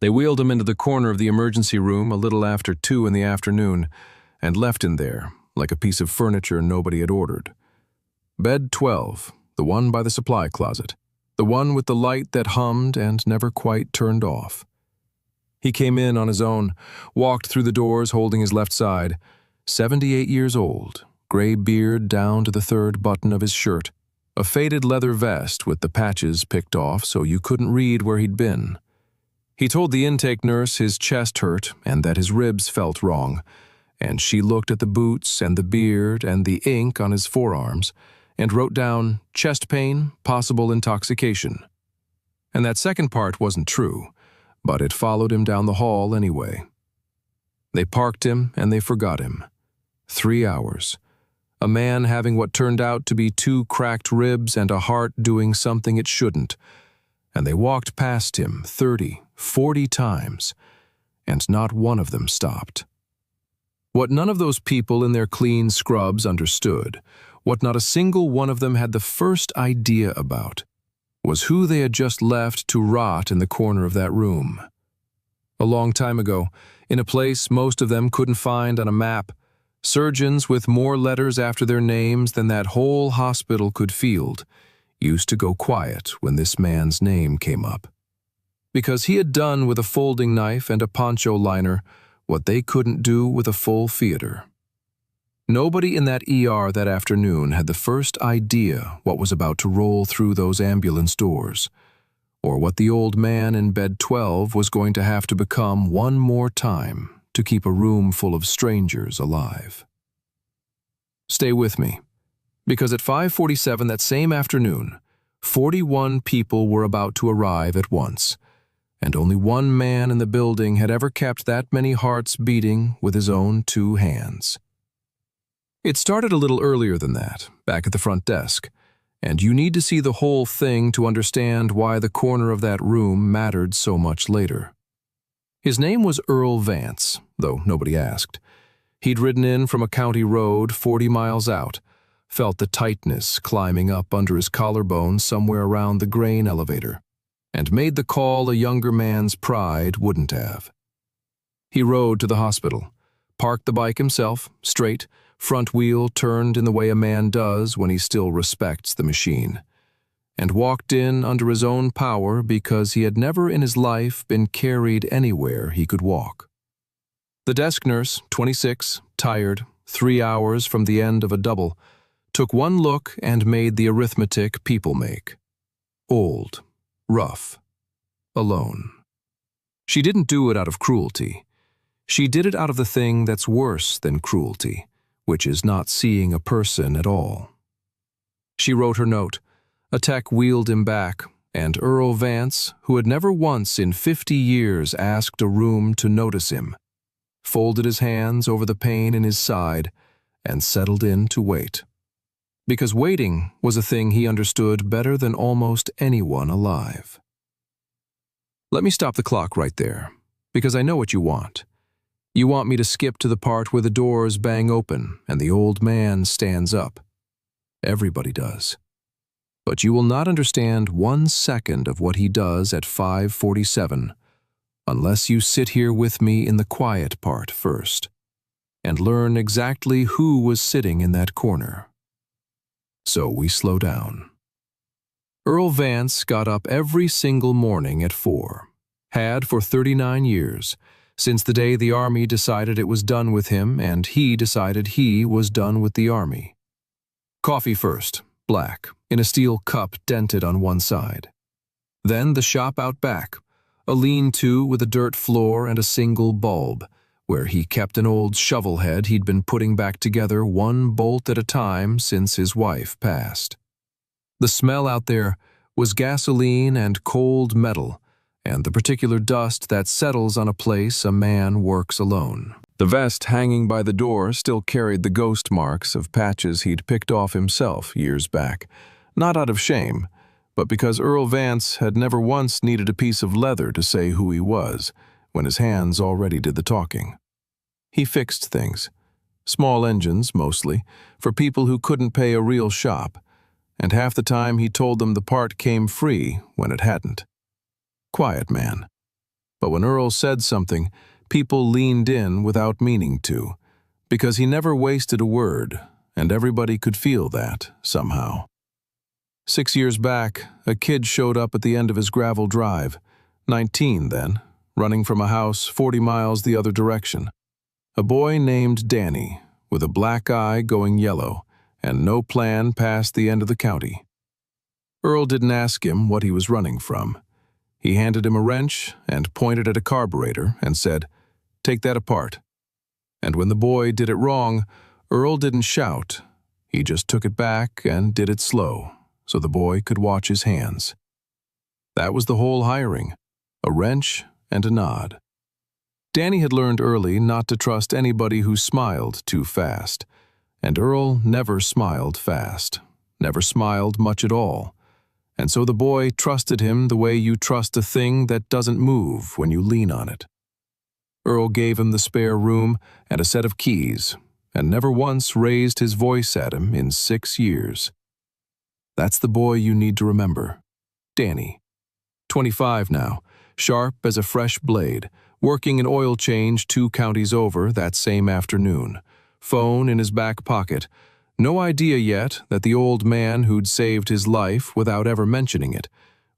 They wheeled him into the corner of the emergency room a little after 2 in the afternoon and left him there, like a piece of furniture nobody had ordered. Bed 12, the one by the supply closet, the one with the light that hummed and never quite turned off. He came in on his own, walked through the doors holding his left side, 78 years old, gray beard down to the third button of his shirt, a faded leather vest with the patches picked off so you couldn't read where he'd been. He told the intake nurse his chest hurt and that his ribs felt wrong, and she looked at the boots and the beard and the ink on his forearms and wrote down chest pain, possible intoxication. And that second part wasn't true, but it followed him down the hall anyway. They parked him and they forgot him. 3 hours. A man having what turned out to be 2 cracked ribs and a heart doing something it shouldn't. And they walked past him 30, 40 times, and not one of them stopped. What none of those people in their clean scrubs understood, what not a single one of them had the first idea about, was who they had just left to rot in the corner of that room. A long time ago, in a place most of them couldn't find on a map, surgeons with more letters after their names than that whole hospital could field used to go quiet when this man's name came up. Because he had done with a folding knife and a poncho liner what they couldn't do with a full theater. Nobody in that ER that afternoon had the first idea what was about to roll through those ambulance doors, or what the old man in bed 12 was going to have to become one more time to keep a room full of strangers alive. Stay with me, because at 5:47 that same afternoon, 41 people were about to arrive at once, and only one man in the building had ever kept that many hearts beating with his own 2 hands. It started a little earlier than that, back at the front desk, and you need to see the whole thing to understand why the corner of that room mattered so much later. His name was Earl Vance, though nobody asked. He'd ridden in from a county road 40 miles out, felt the tightness climbing up under his collarbone somewhere around the grain elevator, and made the call a younger man's pride wouldn't have. He rode to the hospital, parked the bike himself, straight, front wheel turned in the way a man does when he still respects the machine, and walked in under his own power because he had never in his life been carried anywhere he could walk. The desk nurse, 26, tired, 3 hours from the end of a double, took one look and made the arithmetic people make. Old, rough, alone. She didn't do it out of cruelty. She did it out of the thing that's worse than cruelty, which is not seeing a person at all. She wrote her note. A tech wheeled him back, and Earl Vance, who had never once in 50 years asked a room to notice him, folded his hands over the pain in his side and settled in to wait. Because waiting was a thing he understood better than almost anyone alive. Let me stop the clock right there, because I know what you want. You want me to skip to the part where the doors bang open and the old man stands up. Everybody does. But you will not understand 1 second of what he does at 5:47 unless you sit here with me in the quiet part first and learn exactly who was sitting in that corner. So we slow down. Earl Vance got up every single morning at 4, had for 39 years, since the day the Army decided it was done with him and he decided he was done with the Army. Coffee first, black, in a steel cup dented on one side. Then the shop out back, a lean-to with a dirt floor and a single bulb, where he kept an old shovel head he'd been putting back together one bolt at a time since his wife passed. The smell out there was gasoline and cold metal, and the particular dust that settles on a place a man works alone. The vest hanging by the door still carried the ghost marks of patches he'd picked off himself years back, not out of shame, but because Earl Vance had never once needed a piece of leather to say who he was, when his hands already did the talking. He fixed things, small engines mostly, for people who couldn't pay a real shop, and half the time he told them the part came free when it hadn't. Quiet man. But when Earl said something, people leaned in without meaning to, because he never wasted a word, and everybody could feel that, somehow. 6 years back, a kid showed up at the end of his gravel drive, 19 then, running from a house 40 miles the other direction. A boy named Danny, with a black eye going yellow, and no plan past the end of the county. Earl didn't ask him what he was running from. He handed him a wrench and pointed at a carburetor and said, "Take that apart." And when the boy did it wrong, Earl didn't shout. He just took it back and did it slow, so the boy could watch his hands. That was the whole hiring, a wrench and a nod. Danny had learned early not to trust anybody who smiled too fast, and Earl never smiled fast, never smiled much at all. And so the boy trusted him the way you trust a thing that doesn't move when you lean on it. Earl gave him the spare room and a set of keys, and never once raised his voice at him in 6 years. That's the boy you need to remember. Danny. 25 now, sharp as a fresh blade, working an oil change 2 counties over that same afternoon. Phone in his back pocket. No idea yet that the old man who'd saved his life without ever mentioning it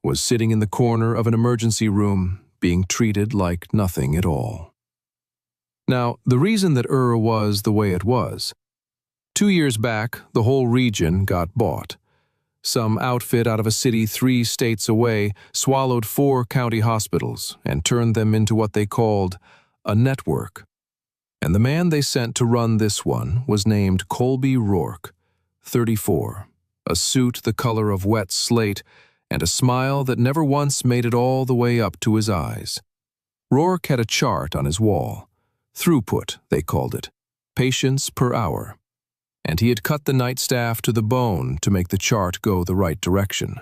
was sitting in the corner of an emergency room being treated like nothing at all. Now, the reason that was the way it was, 2 years back, the whole region got bought. Some outfit out of a city 3 states away swallowed 4 county hospitals and turned them into what they called a network. And the man they sent to run this one was named Colby Rourke, 34, a suit the color of wet slate, and a smile that never once made it all the way up to his eyes. Rourke had a chart on his wall. Throughput, they called it. Patients per hour. And he had cut the night staff to the bone to make the chart go the right direction.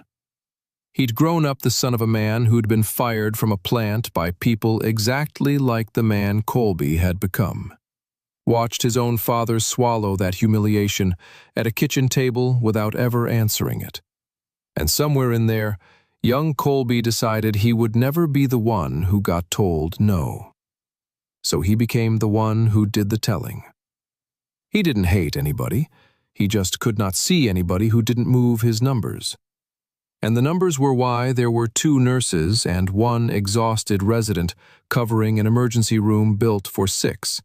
He'd grown up the son of a man who'd been fired from a plant by people exactly like the man Colby had become. Watched his own father swallow that humiliation at a kitchen table without ever answering it. And somewhere in there, young Colby decided he would never be the one who got told no. So he became the one who did the telling. He didn't hate anybody. He just could not see anybody who didn't move his numbers. And the numbers were why there were 2 nurses and 1 exhausted resident covering an emergency room built for 6.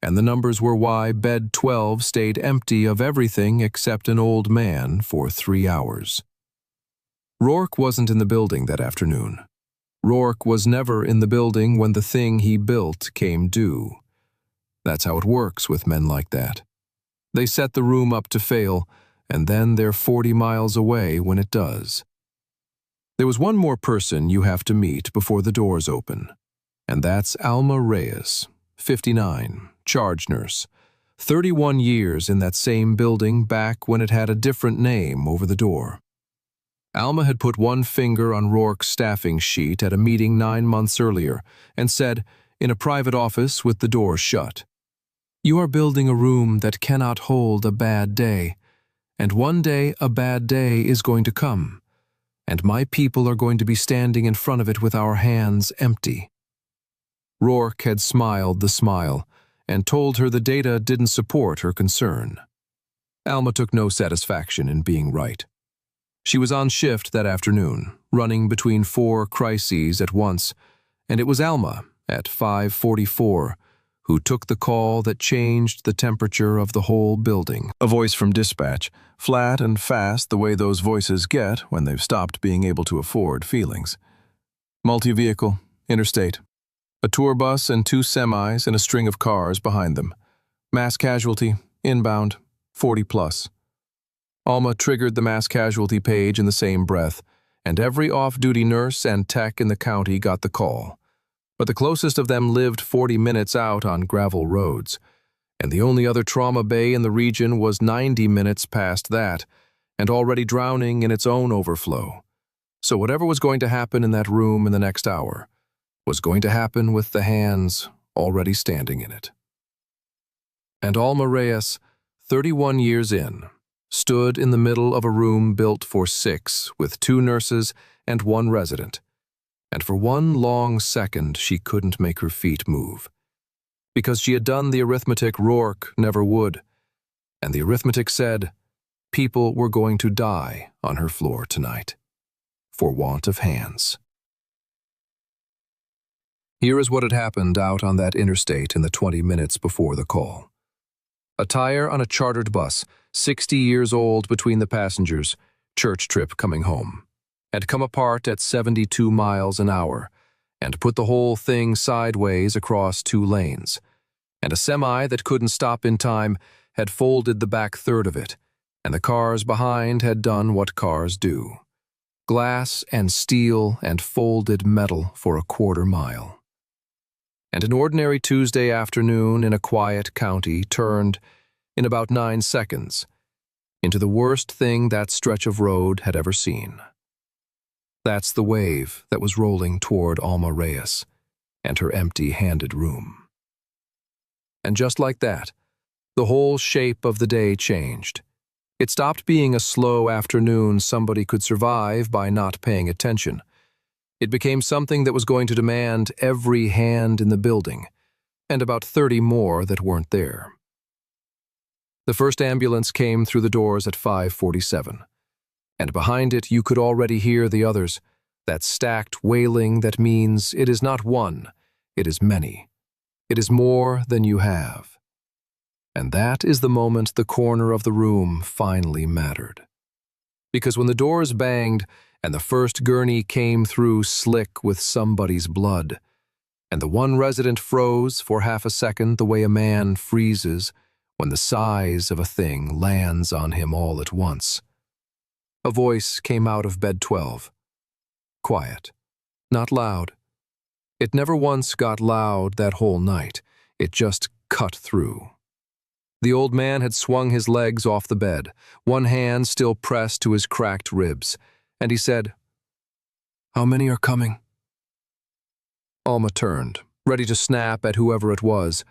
And the numbers were why bed 12 stayed empty of everything except an old man for 3 hours. Rourke wasn't in the building that afternoon. Rourke was never in the building when the thing he built came due. That's how it works with men like that. They set the room up to fail, and then they're 40 miles away when it does. There was one more person you have to meet before the doors open, and that's Alma Reyes, 59, charge nurse, 31 years in that same building back when it had a different name over the door. Alma had put one finger on Rourke's staffing sheet at a meeting 9 months earlier and said, in a private office with the door shut, "You are building a room that cannot hold a bad day, and one day a bad day is going to come. And my people are going to be standing in front of it with our hands empty." Rourke had smiled the smile and told her the data didn't support her concern. Alma took no satisfaction in being right. She was on shift that afternoon, running between 4 crises at once, and it was Alma, at 5:44, who took the call that changed the temperature of the whole building. A voice from dispatch, flat and fast the way those voices get when they've stopped being able to afford feelings. Multi-vehicle, interstate. A tour bus and 2 semis and a string of cars behind them. Mass casualty, inbound, 40 plus. Alma triggered the mass casualty page in the same breath, and every off-duty nurse and tech in the county got the call. But the closest of them lived 40 minutes out on gravel roads, and the only other trauma bay in the region was 90 minutes past that, and already drowning in its own overflow. So whatever was going to happen in that room in the next hour was going to happen with the hands already standing in it. And Alma Reyes, 31 years in, stood in the middle of a room built for 6 with 2 nurses and 1 resident. And for one long second, she couldn't make her feet move. Because she had done the arithmetic Rourke never would. And the arithmetic said, people were going to die on her floor tonight, for want of hands. Here is what had happened out on that interstate in the 20 minutes before the call. A tire on a chartered bus, 60 years old between the passengers, church trip coming home, had come apart at 72 miles an hour and put the whole thing sideways across 2 lanes, and a semi that couldn't stop in time had folded the back third of it, and the cars behind had done what cars do. Glass and steel and folded metal for a quarter mile. And an ordinary Tuesday afternoon in a quiet county turned, in about 9 seconds, into the worst thing that stretch of road had ever seen. That's the wave that was rolling toward Alma Reyes and her empty-handed room. And just like that, the whole shape of the day changed. It stopped being a slow afternoon somebody could survive by not paying attention. It became something that was going to demand every hand in the building, and about 30 more that weren't there. The first ambulance came through the doors at 5:47, and behind it you could already hear the others, that stacked wailing that means it is not one, it is many. It is more than you have. And that is the moment the corner of the room finally mattered. Because when the doors banged, and the first gurney came through slick with somebody's blood, and the one resident froze for half a second the way a man freezes when the size of a thing lands on him all at once. A voice came out of bed 12. Quiet. Not loud. It never once got loud that whole night. It just cut through. The old man had swung his legs off the bed, one hand still pressed to his cracked ribs, and he said, "How many are coming?" Alma turned, ready to snap at whoever it was,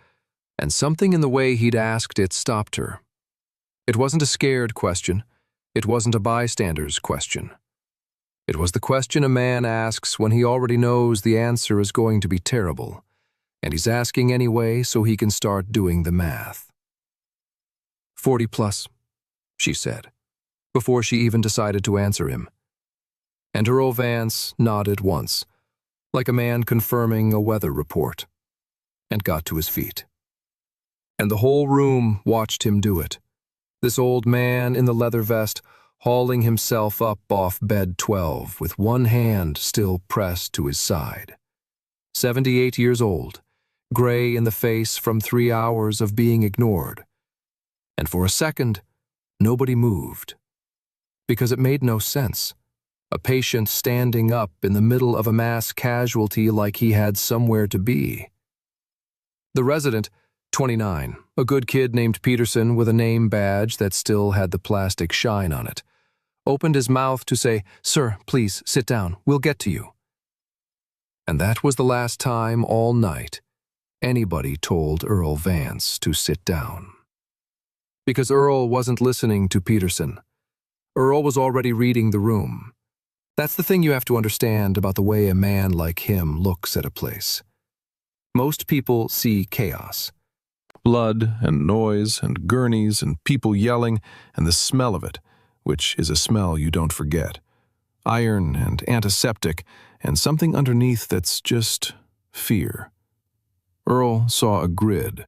and something in the way he'd asked it stopped her. It wasn't a scared question. It wasn't a bystander's question. It was the question a man asks when he already knows the answer is going to be terrible, and he's asking anyway so he can start doing the math. 40 plus, she said, before she even decided to answer him. And Earl Vance nodded once, like a man confirming a weather report, and got to his feet. And the whole room watched him do it, this old man in the leather vest hauling himself up off bed 12 with one hand still pressed to his side. 78 years old, gray in the face from 3 hours of being ignored. And for a second, nobody moved, because it made no sense. A patient standing up in the middle of a mass casualty like he had somewhere to be. The resident, 29, a good kid named Peterson with a name badge that still had the plastic shine on it, opened his mouth to say, "Sir, please, sit down. We'll get to you." And that was the last time all night anybody told Earl Vance to sit down. Because Earl wasn't listening to Peterson. Earl was already reading the room. That's the thing you have to understand about the way a man like him looks at a place. Most people see chaos. Blood and noise and gurneys and people yelling and the smell of it, which is a smell you don't forget. Iron and antiseptic and something underneath that's just fear. Earl saw a grid.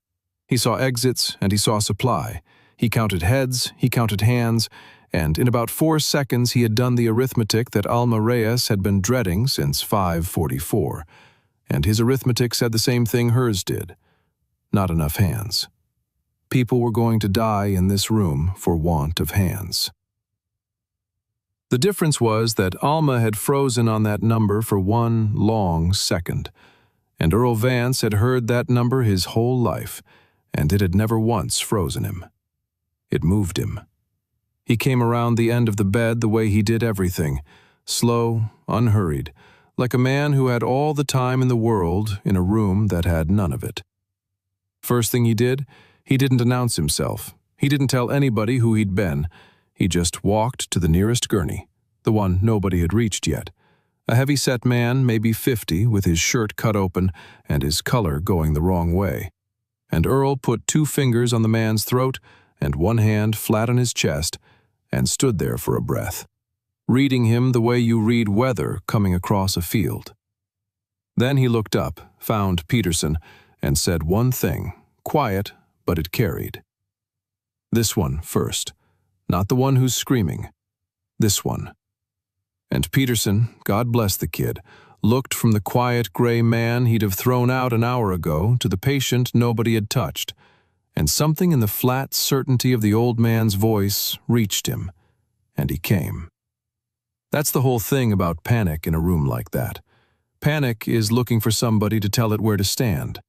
He saw exits and he saw supply. He counted heads, he counted hands, and in about 4 seconds he had done the arithmetic that Alma Reyes had been dreading since 5:44, and his arithmetic said the same thing hers did. Not enough hands. People were going to die in this room for want of hands. The difference was that Alma had frozen on that number for one long second, and Earl Vance had heard that number his whole life, and it had never once frozen him. It moved him. He came around the end of the bed the way he did everything, slow, unhurried, like a man who had all the time in the world in a room that had none of it. First thing he didn't announce himself. He didn't tell anybody who he'd been. He just walked to the nearest gurney, the one nobody had reached yet, A heavy-set man, maybe 50, with his shirt cut open and his color going the wrong way. And Earl put 2 fingers on the man's throat and 1 hand flat on his chest and stood there for a breath, reading him the way you read weather coming across a field. Then he looked up, found Peterson, and said one thing, quiet, but it carried. "This one first, not the one who's screaming. This one." And Peterson, God bless the kid, looked from the quiet gray man he'd have thrown out an hour ago to the patient nobody had touched, and something in the flat certainty of the old man's voice reached him, and he came. That's the whole thing about panic in a room like that. Panic is looking for somebody to tell it where to stand.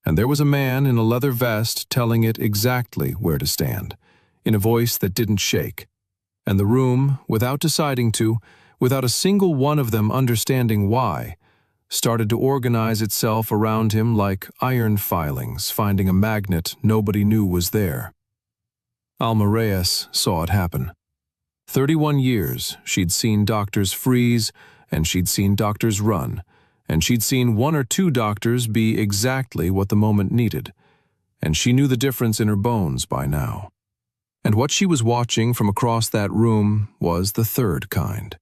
And there was a man in a leather vest telling it exactly where to stand, in a voice that didn't shake. And the room, without deciding to, without a single one of them understanding why, started to organize itself around him like iron filings finding a magnet nobody knew was there. Alma Reyes saw it happen. 31 years she'd seen doctors freeze, and she'd seen doctors run, and she'd seen 1 or 2 doctors be exactly what the moment needed, and she knew the difference in her bones by now. And what she was watching from across that room was the third kind,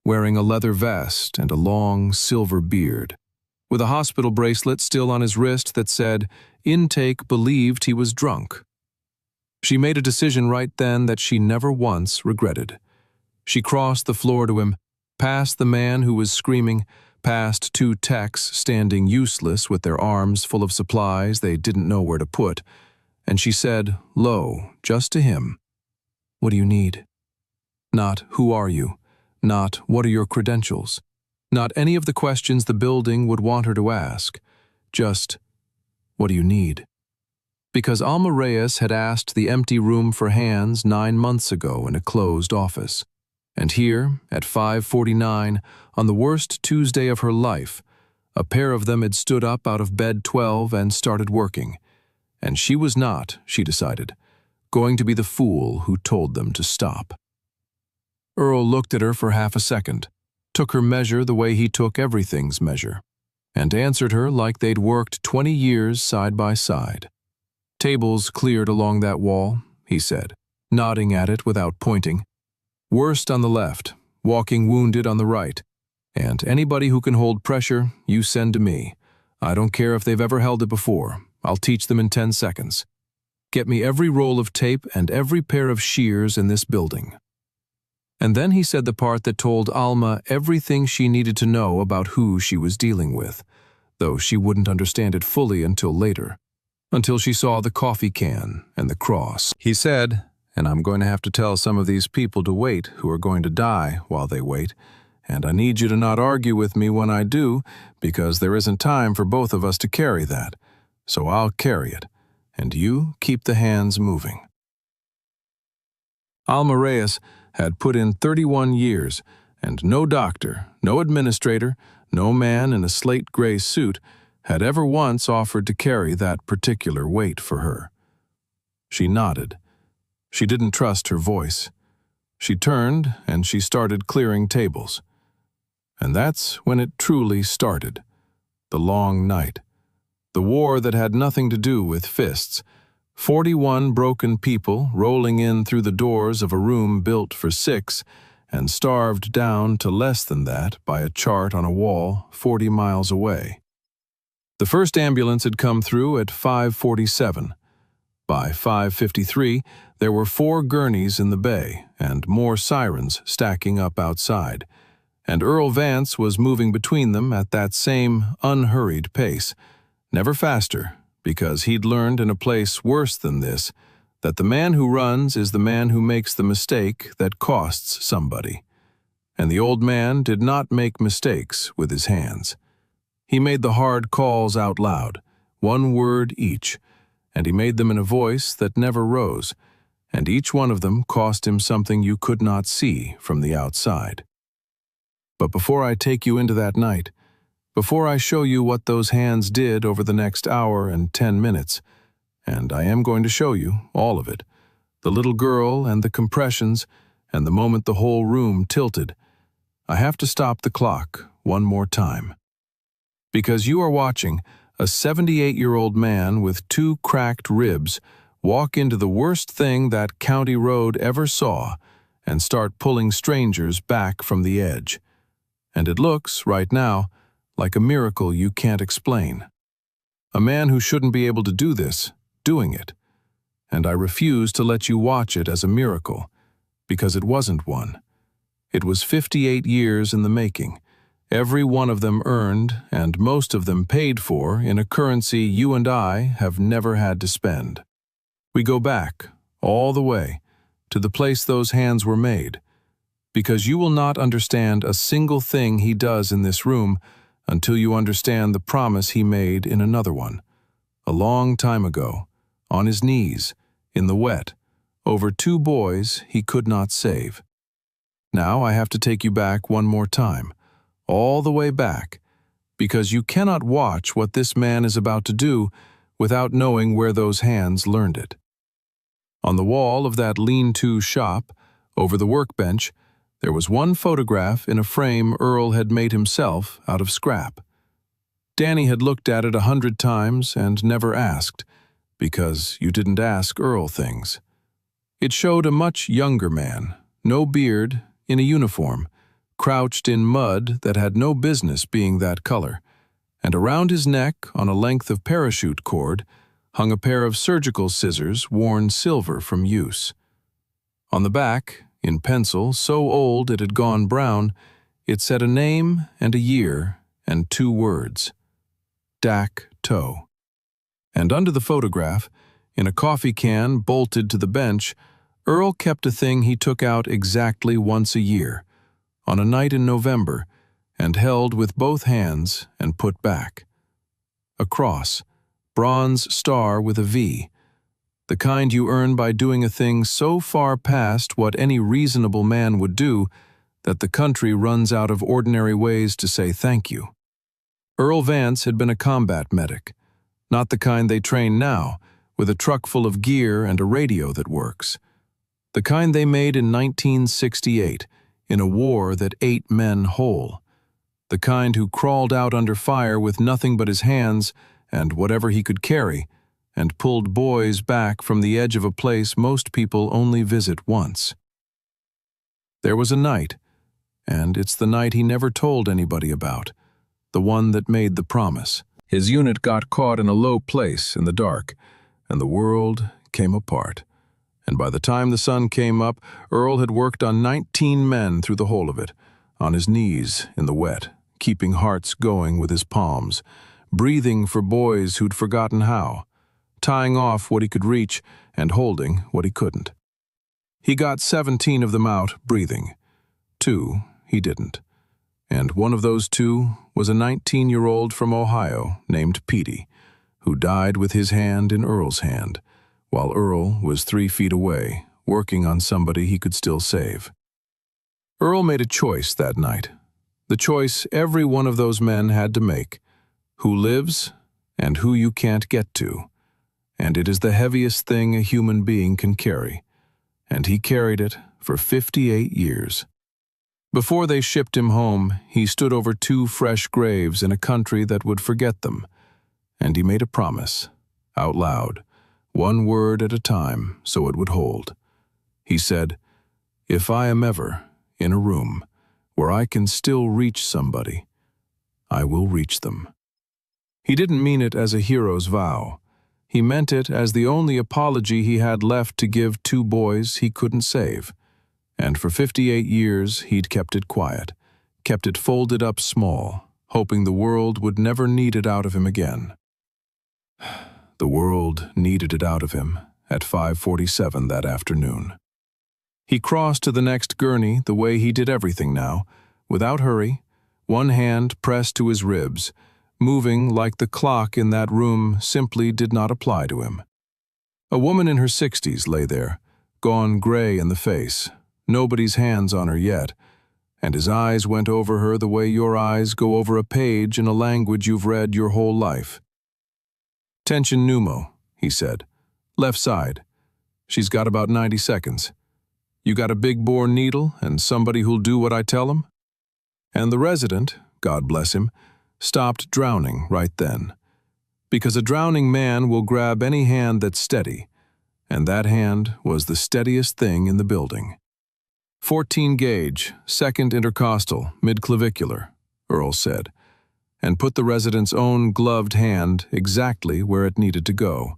wearing a leather vest and a long silver beard, with a hospital bracelet still on his wrist that said, "Intake believed he was drunk." She made a decision right then that she never once regretted. She crossed the floor to him, past the man who was screaming, past 2 techs standing useless with their arms full of supplies they didn't know where to put, and she said, low, just to him, "What do you need?" Not, "Who are you?" Not, "What are your credentials?" Not any of the questions the building would want her to ask. Just, "What do you need?" Because Alma Reyes had asked the empty room for hands 9 months ago in a closed office. And here, at 5:49, on the worst Tuesday of her life, a pair of them had stood up out of bed 12 and started working. And she was not, she decided, going to be the fool who told them to stop. Earl looked at her for half a second, took her measure the way he took everything's measure, and answered her like they'd worked 20 years side by side. "Tables cleared along that wall," he said, nodding at it without pointing. "Worst on the left, walking wounded on the right, and anybody who can hold pressure, you send to me. I don't care if they've ever held it before. I'll teach them in 10 seconds. Get me every roll of tape and every pair of shears in this building." And then he said the part that told Alma everything she needed to know about who she was dealing with, though she wouldn't understand it fully until later, until she saw the coffee can and the cross. He said, "And I'm going to have to tell some of these people to wait who are going to die while they wait, and I need you to not argue with me when I do, because there isn't time for both of us to carry that. So I'll carry it, and you keep the hands moving." Alma Reyes had put in 31 years, and no doctor, no administrator, no man in a slate-gray suit had ever once offered to carry that particular weight for her. She nodded. She didn't trust her voice. She turned, and she started clearing tables. And that's when it truly started. The long night. The war that had nothing to do with fists. 41 broken people rolling in through the doors of a room built for 6 and starved down to less than that by a chart on a wall 40 miles away. The first ambulance had come through at 5:47. By 5:53, there were 4 gurneys in the bay and more sirens stacking up outside, and Earl Vance was moving between them at that same unhurried pace, never faster, because he'd learned in a place worse than this that the man who runs is the man who makes the mistake that costs somebody. And the old man did not make mistakes with his hands. He made the hard calls out loud, 1 word each, and he made them in a voice that never rose, and each one of them cost him something you could not see from the outside. But before I take you into that night, before I show you what those hands did over the next hour and 10 minutes, and I am going to show you all of it, the little girl and the compressions, and the moment the whole room tilted, I have to stop the clock one more time. Because you are watching a 78-year-old man with 2 cracked ribs walk into the worst thing that county road ever saw and start pulling strangers back from the edge. And it looks, right now, like a miracle you can't explain. A man who shouldn't be able to do this, doing it. And I refuse to let you watch it as a miracle, because it wasn't one. It was 58 years in the making, every one of them earned and most of them paid for in a currency you and I have never had to spend. We go back, all the way, to the place those hands were made, because you will not understand a single thing he does in this room until you understand the promise he made in another one, a long time ago, on his knees, in the wet, over 2 boys he could not save. Now I have to take you back one more time, all the way back, because you cannot watch what this man is about to do without knowing where those hands learned it. On the wall of that lean-to shop, over the workbench, there was one photograph in a frame Earl had made himself out of scrap. Danny had looked at it 100 times and never asked, because you didn't ask Earl things. It showed a much younger man, no beard, in a uniform, crouched in mud that had no business being that color, and around his neck, on a length of parachute cord, hung a pair of surgical scissors worn silver from use. On the back, in pencil so old it had gone brown, it said a name and a year and 2 words: Dak Toe. And under the photograph, in a coffee can bolted to the bench, Earl kept a thing he took out exactly once a year, on a night in November, and held with both hands and put back. A cross, bronze star with a V, the kind you earn by doing a thing so far past what any reasonable man would do that the country runs out of ordinary ways to say thank you. Earl Vance had been a combat medic, not the kind they train now, with a truck full of gear and a radio that works. The kind they made in 1968, in a war that ate men whole. The kind who crawled out under fire with nothing but his hands and whatever he could carry, and pulled boys back from the edge of a place most people only visit once. There was a night, and it's the night he never told anybody about, the one that made the promise. His unit got caught in a low place in the dark, and the world came apart. And by the time the sun came up, Earl had worked on 19 men through the whole of it, on his knees in the wet, keeping hearts going with his palms, breathing for boys who'd forgotten how, tying off what he could reach and holding what he couldn't. He got 17 of them out breathing. 2 he didn't. And one of those 2 was a 19-year-old from Ohio named Petey, who died with his hand in Earl's hand, while Earl was 3 feet away, working on somebody he could still save. Earl made a choice that night, the choice every one of those men had to make: who lives and who you can't get to. And it is the heaviest thing a human being can carry, and he carried it for 58 years. Before they shipped him home, he stood over 2 fresh graves in a country that would forget them, and he made a promise, out loud, 1 word at a time, so it would hold. He said, "If I am ever in a room where I can still reach somebody, I will reach them." He didn't mean it as a hero's vow. He meant it as the only apology he had left to give 2 boys he couldn't save. And for 58 years he'd kept it quiet, kept it folded up small, hoping the world would never need it out of him again. The world needed it out of him at 5:47 that afternoon. He crossed to the next gurney the way he did everything now, without hurry, 1 hand pressed to his ribs, moving like the clock in that room simply did not apply to him. A woman in her 60s lay there, gone gray in the face, nobody's hands on her yet, and his eyes went over her the way your eyes go over a page in a language you've read your whole life. "Tension pneumo," he said. "Left side. She's got about 90 seconds. You got a big bore needle and somebody who'll do what I tell him?" And the resident, God bless him, stopped drowning right then. Because a drowning man will grab any hand that's steady, and that hand was the steadiest thing in the building. 14 gauge, second intercostal, mid-clavicular, Earl said, and put the resident's own gloved hand exactly where it needed to go.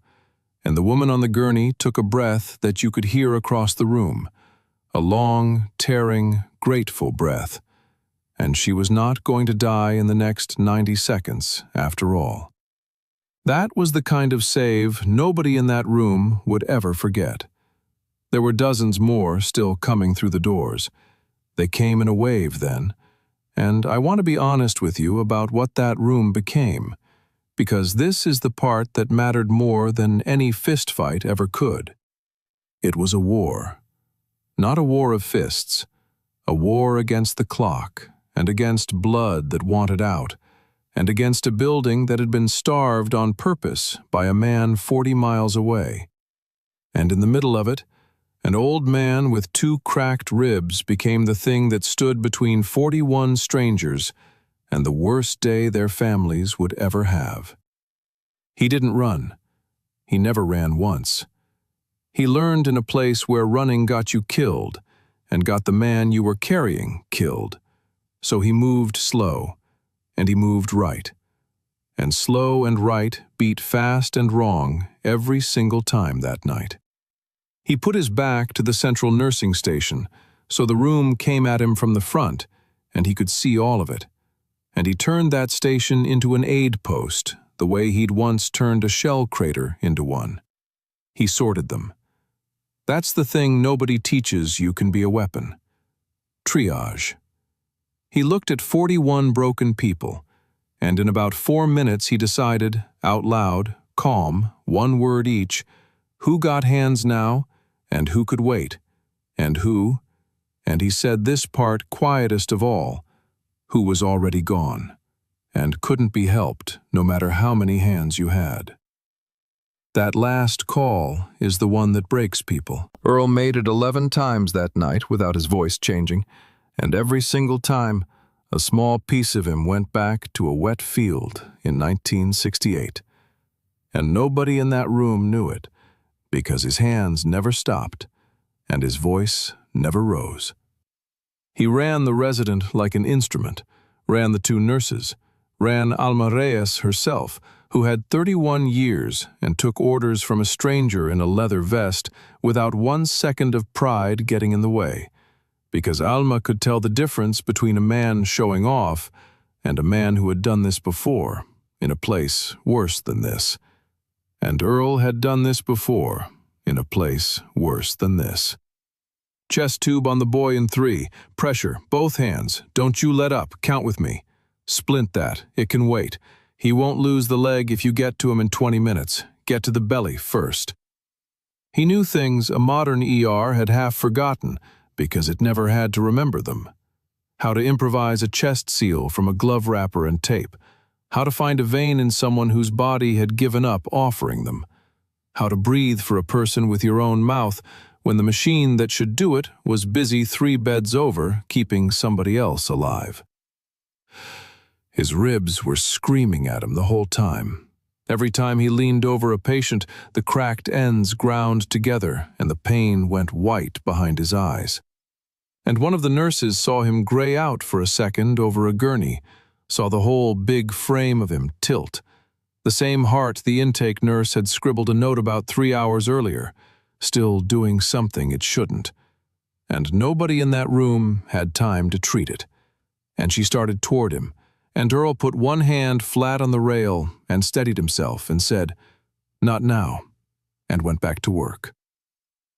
And the woman on the gurney took a breath that you could hear across the room, a long, tearing, grateful breath. And she was not going to die in the next 90 seconds, after all. That was the kind of save nobody in that room would ever forget. There were dozens more still coming through the doors. They came in a wave then, and I want to be honest with you about what that room became, because this is the part that mattered more than any fistfight ever could. It was a war. Not a war of fists, a war against the clock and against blood that wanted out, and against a building that had been starved on purpose by a man 40 miles away. And in the middle of it, an old man with 2 cracked ribs became the thing that stood between 41 strangers and the worst day their families would ever have. He didn't run. He never ran once. He learned in a place where running got you killed and got the man you were carrying killed. So he moved slow, and he moved right. And slow and right beat fast and wrong every single time that night. He put his back to the central nursing station, so the room came at him from the front, and he could see all of it. And he turned that station into an aid post, the way he'd once turned a shell crater into one. He sorted them. That's the thing nobody teaches you can be a weapon. Triage. He looked at 41 broken people, and in about 4 minutes he decided, out loud, calm, 1 word each, who got hands now, and who could wait, and who, and he said this part quietest of all, who was already gone, and couldn't be helped no matter how many hands you had. That last call is the one that breaks people. Earl made it 11 times that night without his voice changing, and every single time, a small piece of him went back to a wet field in 1968. And nobody in that room knew it, because his hands never stopped, and his voice never rose. He ran the resident like an instrument, ran the 2 nurses, ran Alma Reyes herself, who had 31 years and took orders from a stranger in a leather vest without 1 second of pride getting in the way, because Alma could tell the difference between a man showing off and a man who had done this before, in a place worse than this. And Earl had done this before, in a place worse than this. Chest tube on the boy in 3, pressure, both hands, don't you let up, count with me. Splint that, it can wait. He won't lose the leg if you get to him in 20 minutes. Get to the belly first. He knew things a modern ER had half forgotten because it never had to remember them. How to improvise a chest seal from a glove wrapper and tape. How to find a vein in someone whose body had given up offering them. How to breathe for a person with your own mouth when the machine that should do it was busy 3 beds over keeping somebody else alive. His ribs were screaming at him the whole time. Every time he leaned over a patient, the cracked ends ground together and the pain went white behind his eyes. And one of the nurses saw him gray out for a second over a gurney, saw the whole big frame of him tilt. The same heart the intake nurse had scribbled a note about 3 hours earlier, still doing something it shouldn't. And nobody in that room had time to treat it. And she started toward him, and Earl put 1 hand flat on the rail and steadied himself and said, "Not now," and went back to work.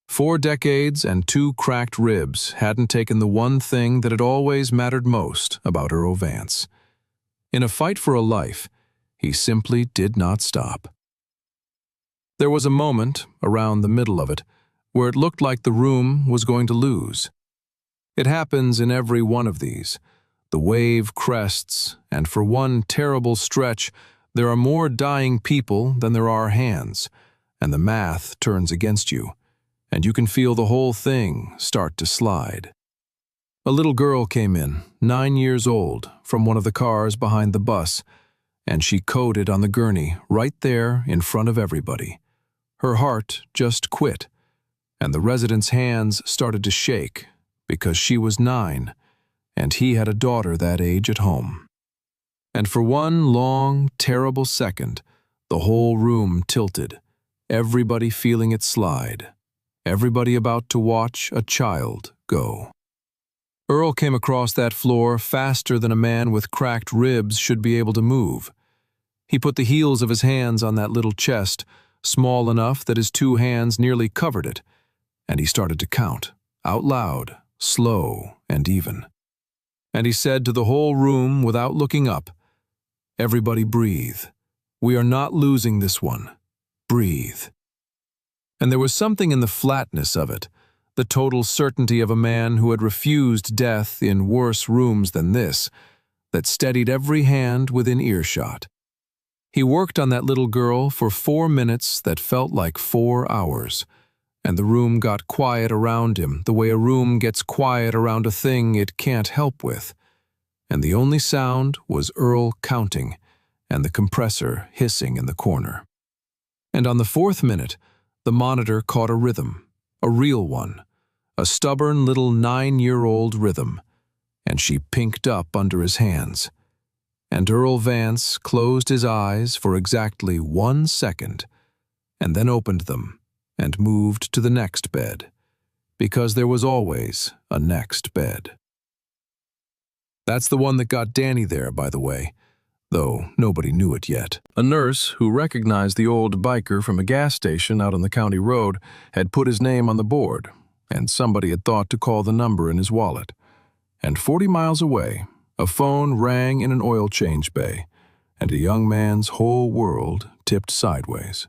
4 decades and 2 cracked ribs hadn't taken the one thing that had always mattered most about Earl Vance. In a fight for a life, he simply did not stop. There was a moment, around the middle of it, where it looked like the room was going to lose. It happens in every one of these. The wave crests, and for one terrible stretch, there are more dying people than there are hands, and the math turns against you, and you can feel the whole thing start to slide. A little girl came in, 9 years old, from one of the cars behind the bus, and she coded on the gurney right there in front of everybody. Her heart just quit, and the resident's hands started to shake because she was 9, and he had a daughter that age at home. And for one long, terrible second, the whole room tilted, everybody feeling it slide, everybody about to watch a child go. Earl came across that floor faster than a man with cracked ribs should be able to move. He put the heels of his hands on that little chest, small enough that his 2 hands nearly covered it, and he started to count, out loud, slow and even. And he said to the whole room without looking up, "Everybody breathe. We are not losing this one. Breathe." And there was something in the flatness of it, the total certainty of a man who had refused death in worse rooms than this, that steadied every hand within earshot. He worked on that little girl for 4 minutes that felt like 4 hours, and the room got quiet around him the way a room gets quiet around a thing it can't help with. And the only sound was Earl counting and the compressor hissing in the corner. And on the 4th minute, the monitor caught a rhythm, a real one, a stubborn little 9-year-old rhythm, and she pinked up under his hands. And Earl Vance closed his eyes for exactly 1 second, and then opened them and moved to the next bed, because there was always a next bed. That's the one that got Danny there, by the way, though nobody knew it yet. A nurse who recognized the old biker from a gas station out on the county road had put his name on the board, and somebody had thought to call the number in his wallet. And 40 miles away, a phone rang in an oil change bay, and a young man's whole world tipped sideways.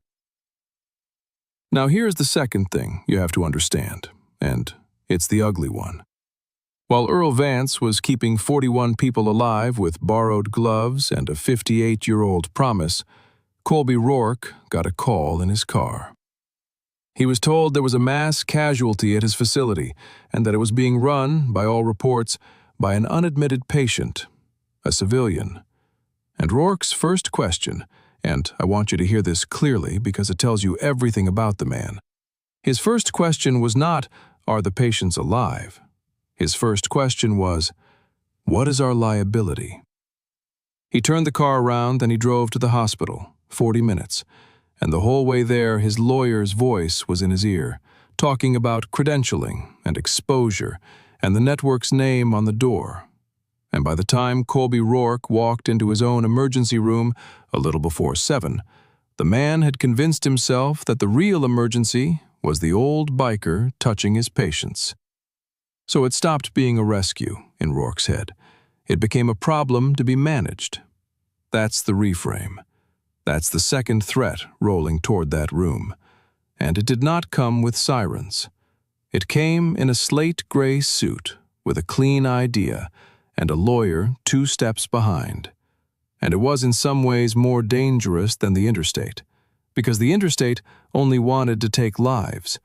Now here's the second thing you have to understand, and it's the ugly one. While Earl Vance was keeping 41 people alive with borrowed gloves and a 58-year-old promise, Colby Rourke got a call in his car. He was told there was a mass casualty at his facility and that it was being run, by all reports, by an unadmitted patient, a civilian. And Rourke's first question, and I want you to hear this clearly because it tells you everything about the man. His first question was not, "Are the patients alive?" His first question was, "What is our liability?" He turned the car around and he drove to the hospital, 40 minutes, and the whole way there his lawyer's voice was in his ear, talking about credentialing and exposure and the network's name on the door. And by the time Colby Rourke walked into his own emergency room a little before 7, the man had convinced himself that the real emergency was the old biker touching his patients. So it stopped being a rescue in Rourke's head. It became a problem to be managed. That's the reframe. That's the second threat rolling toward that room. And it did not come with sirens. It came in a slate gray suit with a clean idea and a lawyer 2 steps behind. And it was in some ways more dangerous than the interstate, because the interstate only wanted to take lives,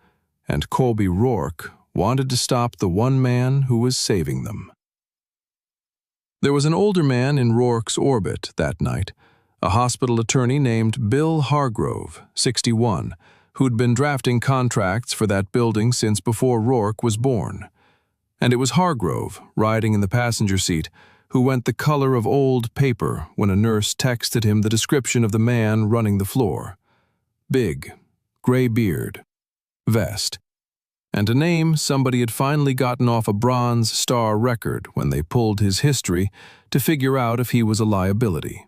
and Colby Rourke wanted to stop the one man who was saving them. There was an older man in Rourke's orbit that night, a hospital attorney named Bill Hargrove, 61, who'd been drafting contracts for that building since before Rourke was born. And it was Hargrove, riding in the passenger seat, who went the color of old paper when a nurse texted him the description of the man running the floor. Big, gray beard, vest, and a name somebody had finally gotten off a Bronze Star record when they pulled his history to figure out if he was a liability.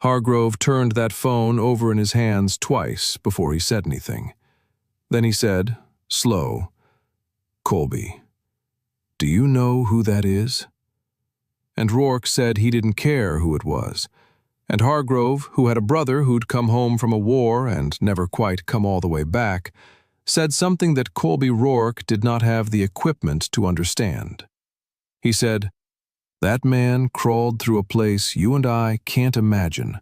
Hargrove turned that phone over in his hands twice before he said anything. Then he said, slow, "Colby, do you know who that is?" And Rourke said he didn't care who it was. And Hargrove, who had a brother who'd come home from a war and never quite come all the way back, said something that Colby Rourke did not have the equipment to understand. He said, "That man crawled through a place you and I can't imagine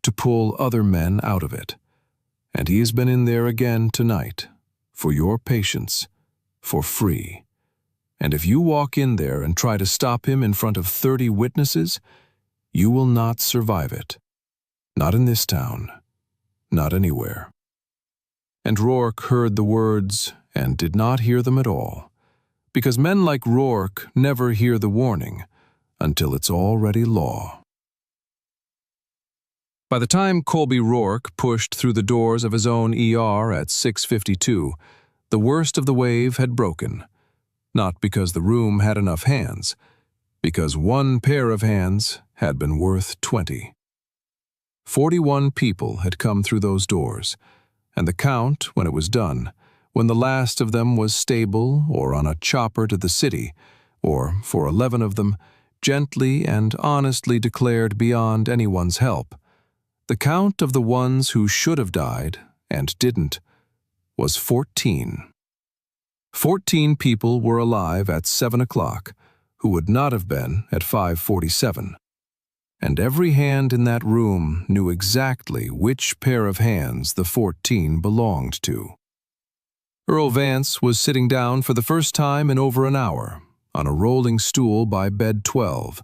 to pull other men out of it. And he has been in there again tonight, for your patients, for free. and if you walk in there and try to stop him in front of 30 witnesses, you will not survive it. Not in this town. Not anywhere. And Rourke heard the words and did not hear them at all, because men like Rourke never hear the warning until it's already law. By the time Colby Rourke pushed through the doors of his own ER at 6:52, the worst of the wave had broken, not because the room had enough hands, because one pair of hands had been worth 20. 41 people had come through those doors, and the count, when it was done, when the last of them was stable or on a chopper to the city, or, for 11 of them, gently and honestly declared beyond anyone's help, the count of the ones who should have died, and didn't, was 14. 14 people were alive at 7 o'clock, who would not have been at 5:47. And every hand in that room knew exactly which pair of hands the 14 belonged to. Earl Vance was sitting down for the first time in over an hour, on a rolling stool by bed 12,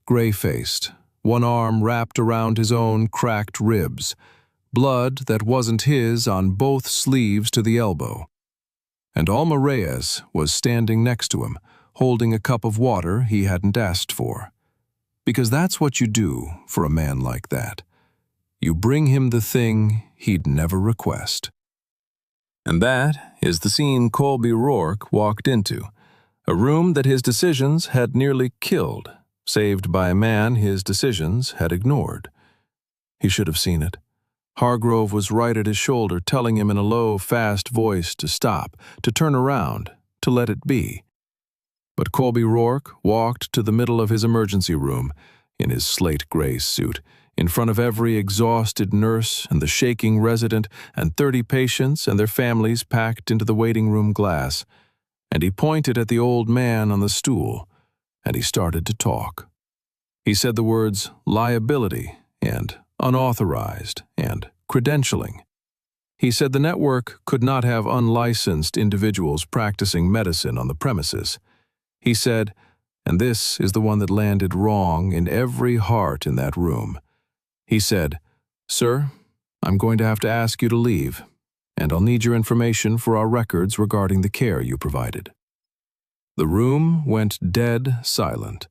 gray-faced, one arm wrapped around his own cracked ribs, blood that wasn't his on both sleeves to the elbow. And Alma Reyes was standing next to him, holding a cup of water he hadn't asked for. Because that's what you do for a man like that. You bring him the thing he'd never request. And that is the scene Colby Rourke walked into, a room that his decisions had nearly killed, saved by a man his decisions had ignored. He should have seen it. Hargrove was right at his shoulder, telling him in a low, fast voice to stop, to turn around, to let it be. But Colby Rourke walked to the middle of his emergency room, in his slate-gray suit, in front of every exhausted nurse and the shaking resident and 30 patients and their families packed into the waiting room glass, and he pointed at the old man on the stool, and he started to talk. He said the words liability and unauthorized and credentialing. He said the network could not have unlicensed individuals practicing medicine on the premises. He said, and this is the one that landed wrong in every heart in that room. He said, "Sir, I'm going to have to ask you to leave, and I'll need your information for our records regarding the care you provided." The room went dead silent,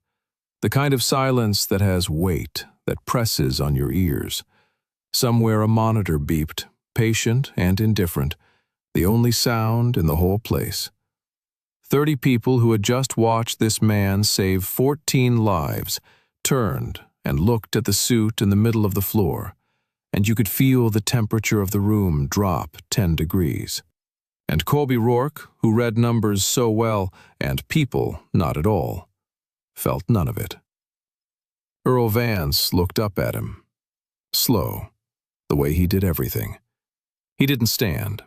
the kind of silence that has weight, that presses on your ears. Somewhere a monitor beeped, patient and indifferent, the only sound in the whole place. 30 people who had just watched this man save 14 lives turned and looked at the suit in the middle of the floor, and you could feel the temperature of the room drop 10 degrees. And Colby Rourke, who read numbers so well, and people not at all, felt none of it. Earl Vance looked up at him, slow, the way he did everything. He didn't stand.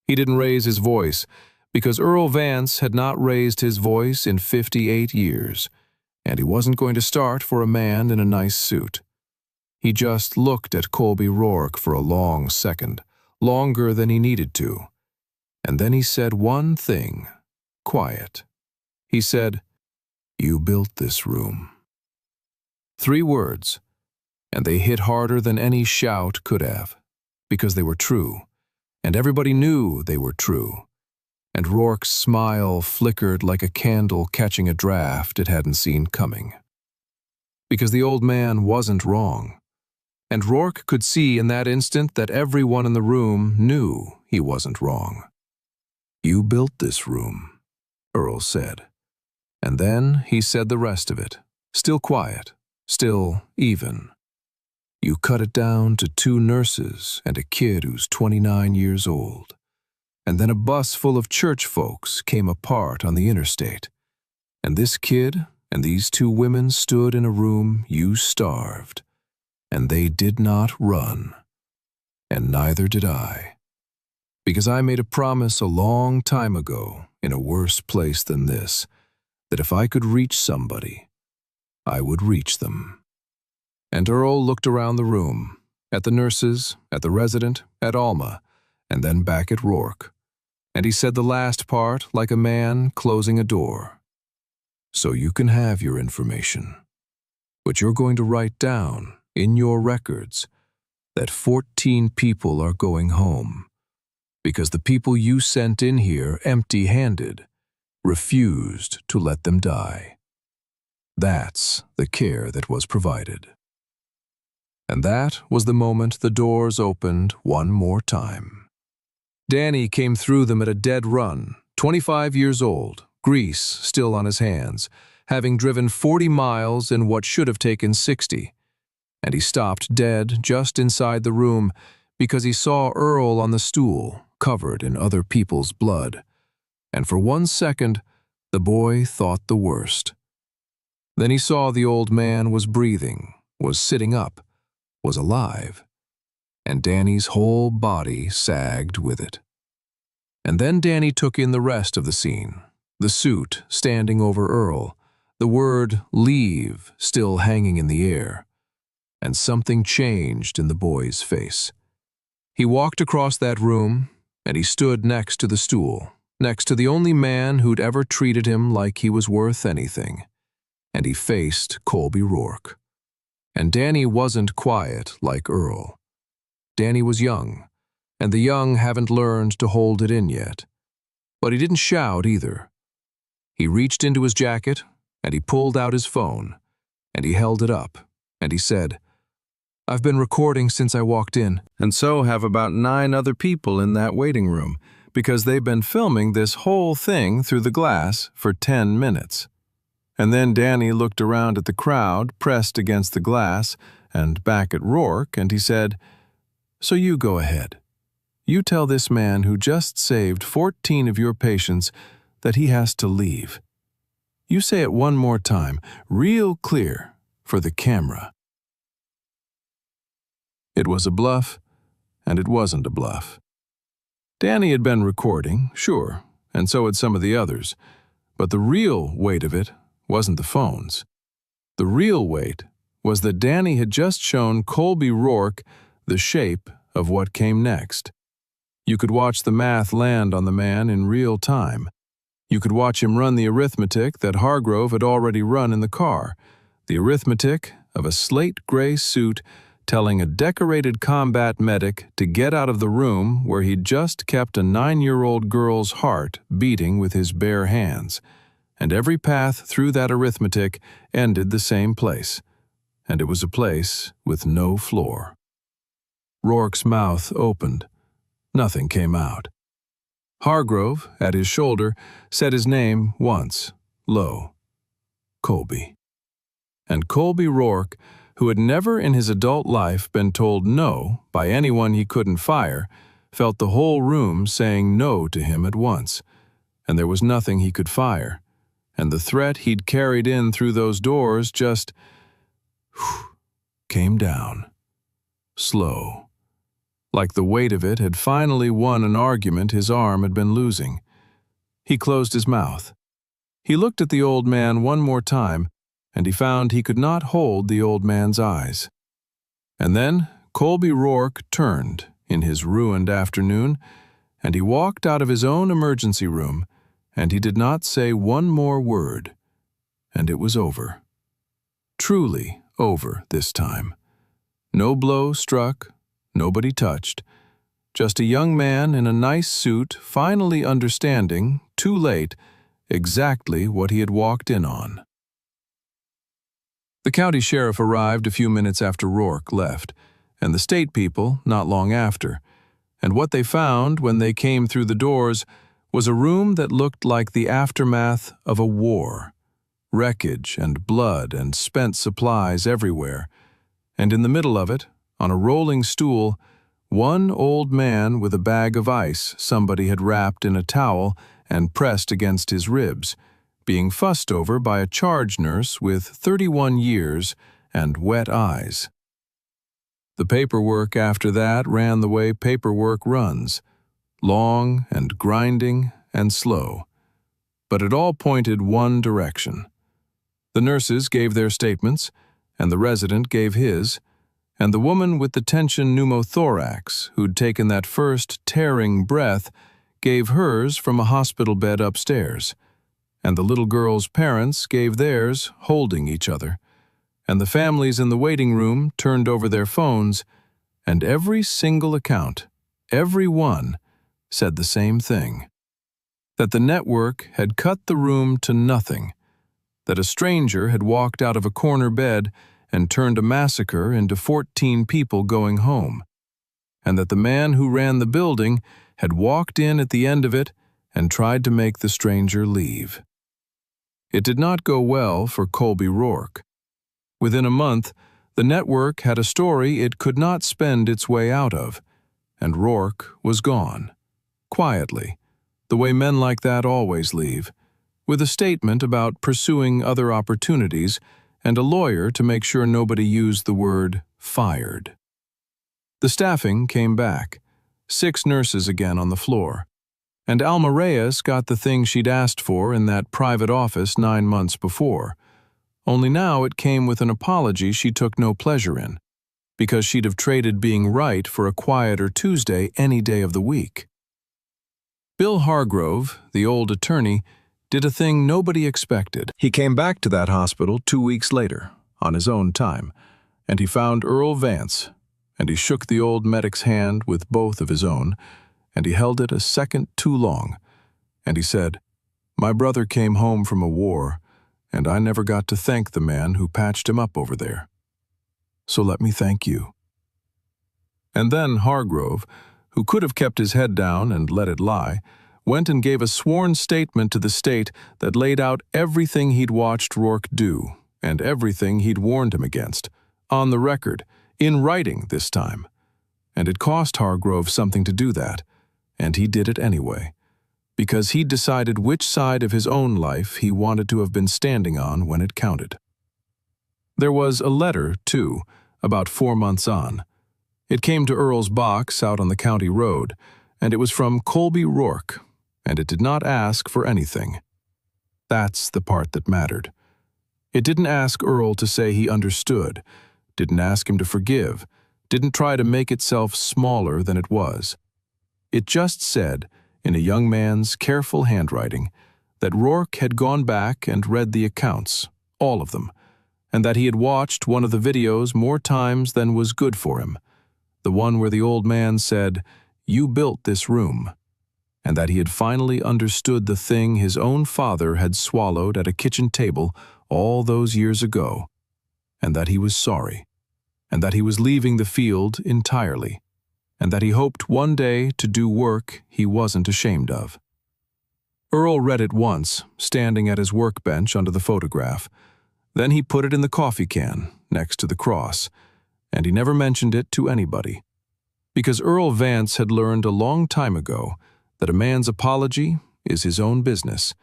He didn't raise his voice, because Earl Vance had not raised his voice in 58 years, and he wasn't going to start for a man in a nice suit. He just looked at Colby Rourke for a long second, longer than he needed to, and then he said one thing, quiet. He said, "You built this room." 3 words, and they hit harder than any shout could have, because they were true, and everybody knew they were true. And Rourke's smile flickered like a candle catching a draft it hadn't seen coming. Because the old man wasn't wrong, and Rourke could see in that instant that everyone in the room knew he wasn't wrong. "You built this room," Earl said. And then he said the rest of it, still quiet, still even. "You cut it down to 2 nurses and a kid who's 29 years old. And then a bus full of church folks came apart on the interstate. And this kid and these 2 women stood in a room you starved. And they did not run. And neither did I. Because I made a promise a long time ago, in a worse place than this, that if I could reach somebody, I would reach them." And Earl looked around the room, at the nurses, at the resident, at Alma, and then back at Rourke. And he said the last part like a man closing a door. so you can have your information. But you're going to write down, in your records, that 14 people are going home, because the people you sent in here empty-handed refused to let them die. That's the care that was provided. And that was the moment the doors opened one more time. Danny came through them at a dead run, 25 years old, grease still on his hands, having driven 40 miles in what should have taken 60. And he stopped dead just inside the room because he saw Earl on the stool, covered in other people's blood. And for 1 second, the boy thought the worst. Then he saw the old man was breathing, was sitting up, was alive, and Danny's whole body sagged with it. And then Danny took in the rest of the scene, the suit standing over Earl, the word leave still hanging in the air, and something changed in the boy's face. He walked across that room, and he stood next to the stool, next to the only man who'd ever treated him like he was worth anything, and he faced Colby Rourke. And Danny wasn't quiet like Earl. Danny was young, and the young haven't learned to hold it in yet. But he didn't shout either. He reached into his jacket, and he pulled out his phone, and he held it up, and he said, "I've been recording since I walked in." And so have about 9 other people in that waiting room, because they've been filming this whole thing through the glass for 10 minutes. And then Danny looked around at the crowd pressed against the glass and back at Rourke, and he said, "So you go ahead. You tell this man who just saved 14 of your patients that he has to leave. You say it one more time, real clear, for the camera." It was a bluff, and it wasn't a bluff. Danny had been recording, sure, and so had some of the others, but the real weight of it wasn't the phones. The real weight was that Danny had just shown Colby Rourke the shape of what came next. You could watch the math land on the man in real time. You could watch him run the arithmetic that Hargrove had already run in the car, the arithmetic of a slate-gray suit telling a decorated combat medic to get out of the room where he'd just kept a 9-year-old girl's heart beating with his bare hands. And every path through that arithmetic ended the same place, and it was a place with no floor. Rourke's mouth opened. Nothing came out. Hargrove, at his shoulder, said his name once, low. Colby. And Colby Rourke, who had never in his adult life been told no by anyone he couldn't fire, felt the whole room saying no to him at once, and there was nothing he could fire, and the threat he'd carried in through those doors just came down, slow, like the weight of it had finally won an argument his arm had been losing. He closed his mouth. He looked at the old man one more time, and he found he could not hold the old man's eyes. And then Colby Rourke turned in his ruined afternoon, and he walked out of his own emergency room, and he did not say one more word, and it was over. Truly over this time. No blow struck, nobody touched, just a young man in a nice suit finally understanding, too late, exactly what he had walked in on. The county sheriff arrived a few minutes after Rourke left, and the state people not long after, and what they found when they came through the doors was a room that looked like the aftermath of a war. Wreckage and blood and spent supplies everywhere, and in the middle of it, on a rolling stool, one old man with a bag of ice somebody had wrapped in a towel and pressed against his ribs, being fussed over by a charge nurse with 31 years and wet eyes. The paperwork after that ran the way paperwork runs, long and grinding and slow, but it all pointed one direction. The nurses gave their statements, and the resident gave his, and the woman with the tension pneumothorax, who'd taken that first tearing breath, gave hers from a hospital bed upstairs. and the little girl's parents gave theirs holding each other, and the families in the waiting room turned over their phones, and every single account, every one, said the same thing: that the network had cut the room to nothing, that a stranger had walked out of a corner bed and turned a massacre into 14 people going home, and that the man who ran the building had walked in at the end of it and tried to make the stranger leave. It did not go well for Colby Rourke. Within a month, the network had a story it could not spend its way out of, and Rourke was gone, quietly, the way men like that always leave, with a statement about pursuing other opportunities and a lawyer to make sure nobody used the word fired. The staffing came back, 6 nurses again on the floor, and Alma Reyes got the thing she'd asked for in that private office 9 months before, only now it came with an apology she took no pleasure in, because she'd have traded being right for a quieter Tuesday any day of the week. Bill Hargrove, the old attorney, did a thing nobody expected. He came back to that hospital 2 weeks later, on his own time, and he found Earl Vance, and he shook the old medic's hand with both of his own, and he held it a second too long, and he said, "My brother came home from a war, and I never got to thank the man who patched him up over there. So let me thank you." And then Hargrove, who could have kept his head down and let it lie, went and gave a sworn statement to the state that laid out everything he'd watched Rourke do, and everything he'd warned him against, on the record, in writing this time. And it cost Hargrove something to do that, and he did it anyway, because he'd decided which side of his own life he wanted to have been standing on when it counted. There was a letter, too, about 4 months on. It came to Earl's box out on the county road, and it was from Colby Rourke, and it did not ask for anything. That's the part that mattered. It didn't ask Earl to say he understood, didn't ask him to forgive, didn't try to make itself smaller than it was. It just said, in a young man's careful handwriting, that Rourke had gone back and read the accounts, all of them, and that he had watched one of the videos more times than was good for him, the one where the old man said, "You built this room," and that he had finally understood the thing his own father had swallowed at a kitchen table all those years ago, and that he was sorry, and that he was leaving the field entirely, and that he hoped one day to do work he wasn't ashamed of. Earl read it once, standing at his workbench under the photograph. Then he put it in the coffee can, next to the cross, and he never mentioned it to anybody. Because Earl Vance had learned a long time ago that a man's apology is his own business,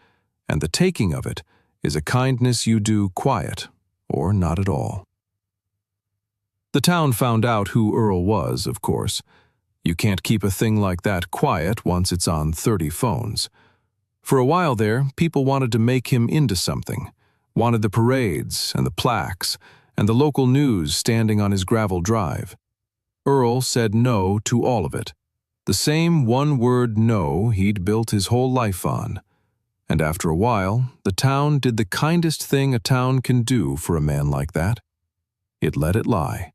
and the taking of it is a kindness you do quiet, or not at all. The town found out who Earl was, of course. You can't keep a thing like that quiet once it's on 30 phones. For a while there, people wanted to make him into something, wanted the parades and the plaques and the local news standing on his gravel drive. Earl said no to all of it, the same one-word no he'd built his whole life on. And after a while, the town did the kindest thing a town can do for a man like that. It let it lie.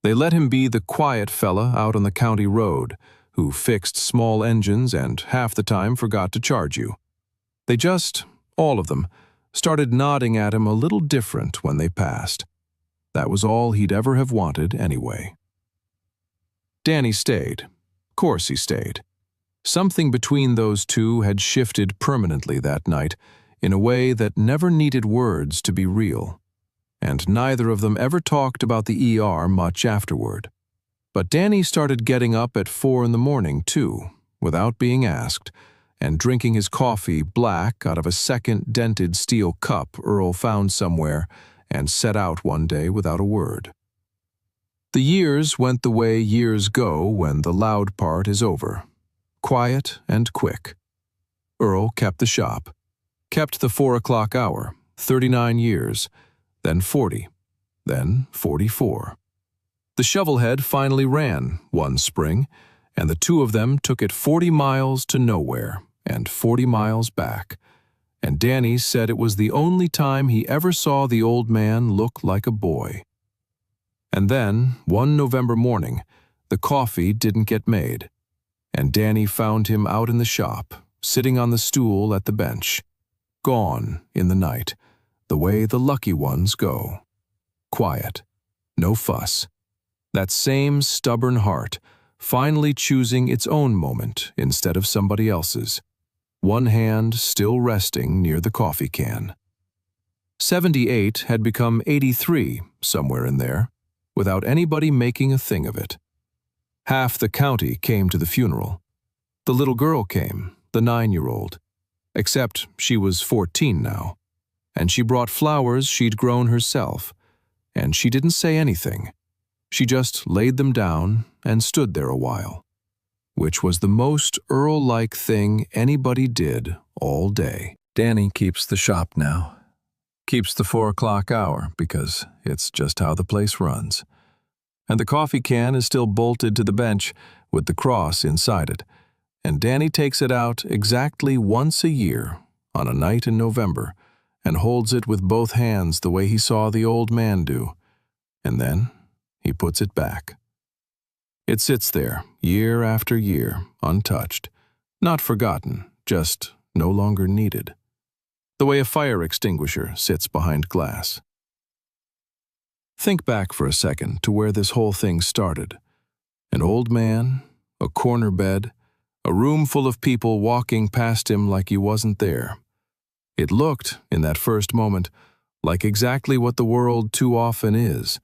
They let him be the quiet fella out on the county road, who fixed small engines and half the time forgot to charge you. They just, all of them, started nodding at him a little different when they passed. That was all he'd ever have wanted anyway. Danny stayed. Of course he stayed. Something between those two had shifted permanently that night in a way that never needed words to be real, and neither of them ever talked about the ER much afterward. But Danny started getting up at 4 in the morning, too, without being asked, and drinking his coffee black out of a second dented steel cup Earl found somewhere and set out one day without a word. The years went the way years go when the loud part is over. Quiet and quick. Earl kept the shop, kept the 4 o'clock hour, 39 years, then 40, then 44. The shovelhead finally ran one spring, and the two of them took it 40 miles to nowhere and 40 miles back, and Danny said it was the only time he ever saw the old man look like a boy. And then, one November morning, the coffee didn't get made, and Danny found him out in the shop, sitting on the stool at the bench, gone in the night, the way the lucky ones go. Quiet, no fuss. That same stubborn heart, finally choosing its own moment instead of somebody else's, one hand still resting near the coffee can. 78 had become 83 somewhere in there, without anybody making a thing of it. Half the county came to the funeral. The little girl came, the 9-year-old, except she was 14 now, and she brought flowers she'd grown herself, and she didn't say anything. She just laid them down and stood there a while, which was the most Earl-like thing anybody did all day. Danny keeps the shop now. Keeps the 4 o'clock hour because it's just how the place runs. And the coffee can is still bolted to the bench with the cross inside it, and Danny takes it out exactly once a year on a night in November and holds it with both hands the way he saw the old man do, and then he puts it back. It sits there, year after year, untouched, not forgotten, just no longer needed. The way a fire extinguisher sits behind glass. Think back for a second to where this whole thing started. An old man, a corner bed, a room full of people walking past him like he wasn't there. It looked, in that first moment, like exactly what the world too often is,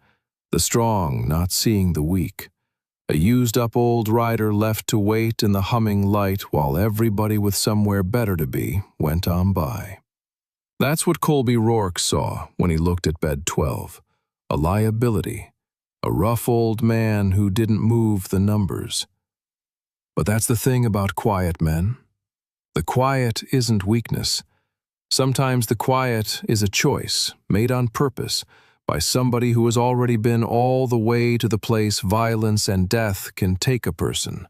the strong not seeing the weak. A used-up old rider left to wait in the humming light while everybody with somewhere better to be went on by. That's what Colby Rourke saw when he looked at bed 12. A liability, a rough old man who didn't move the numbers. But that's the thing about quiet men. The quiet isn't weakness. Sometimes the quiet is a choice made on purpose by somebody who has already been all the way to the place violence and death can take a person,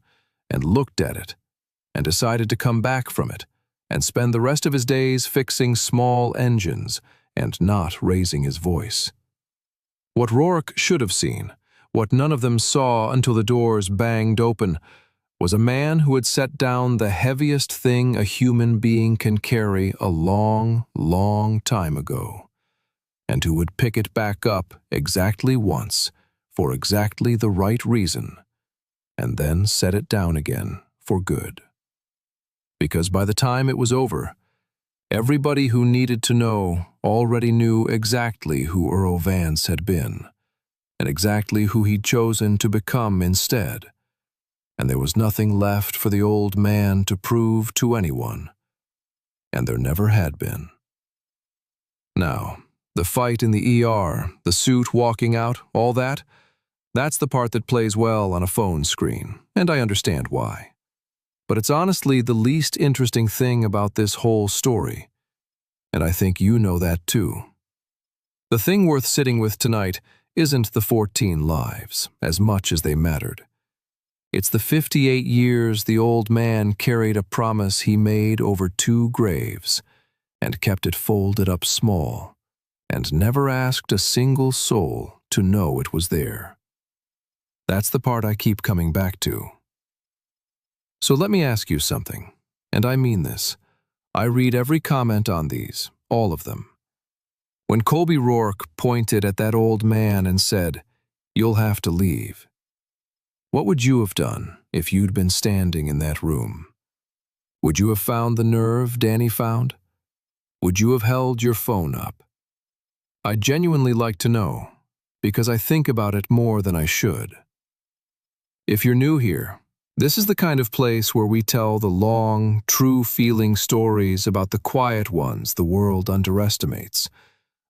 and looked at it, and decided to come back from it, and spend the rest of his days fixing small engines and not raising his voice. What Rourke should have seen, what none of them saw until the doors banged open, was a man who had set down the heaviest thing a human being can carry a long, long time ago, and who would pick it back up exactly once, for exactly the right reason, and then set it down again for good. Because by the time it was over, everybody who needed to know already knew exactly who Earl Vance had been, and exactly who he'd chosen to become instead, and there was nothing left for the old man to prove to anyone, and there never had been. Now, the fight in the ER, the suit walking out, all that, that's the part that plays well on a phone screen, and I understand why. But it's honestly the least interesting thing about this whole story, and I think you know that too. The thing worth sitting with tonight isn't the 14 lives, as much as they mattered. It's the 58 years the old man carried a promise he made over 2 graves, and kept it folded up small, and never asked a single soul to know it was there. That's the part I keep coming back to. So let me ask you something, and I mean this. I read every comment on these, all of them. When Colby Rourke pointed at that old man and said, "You'll have to leave," what would you have done if you'd been standing in that room? Would you have found the nerve Danny found? Would you have held your phone up? I'd genuinely like to know, because I think about it more than I should. If you're new here, this is the kind of place where we tell the long, true-feeling stories about the quiet ones the world underestimates,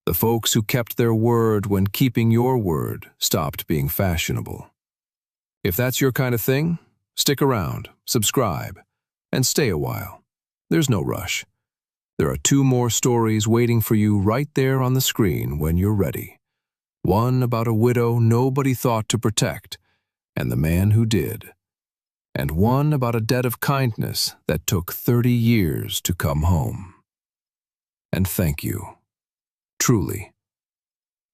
the folks who kept their word when keeping your word stopped being fashionable. If that's your kind of thing, stick around, subscribe, and stay a while. There's no rush. There are 2 more stories waiting for you right there on the screen when you're ready. One about a widow nobody thought to protect, and the man who did. And one about a debt of kindness that took 30 years to come home. and thank you. Truly.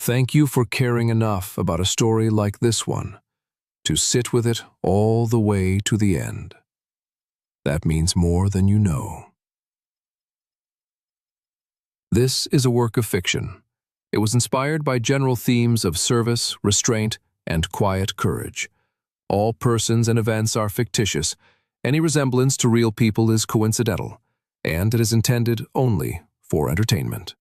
Thank you for caring enough about a story like this one to sit with it all the way to the end. That means more than you know. This is a work of fiction. It was inspired by general themes of service, restraint, and quiet courage. All persons and events are fictitious. Any resemblance to real people is coincidental, and it is intended only for entertainment.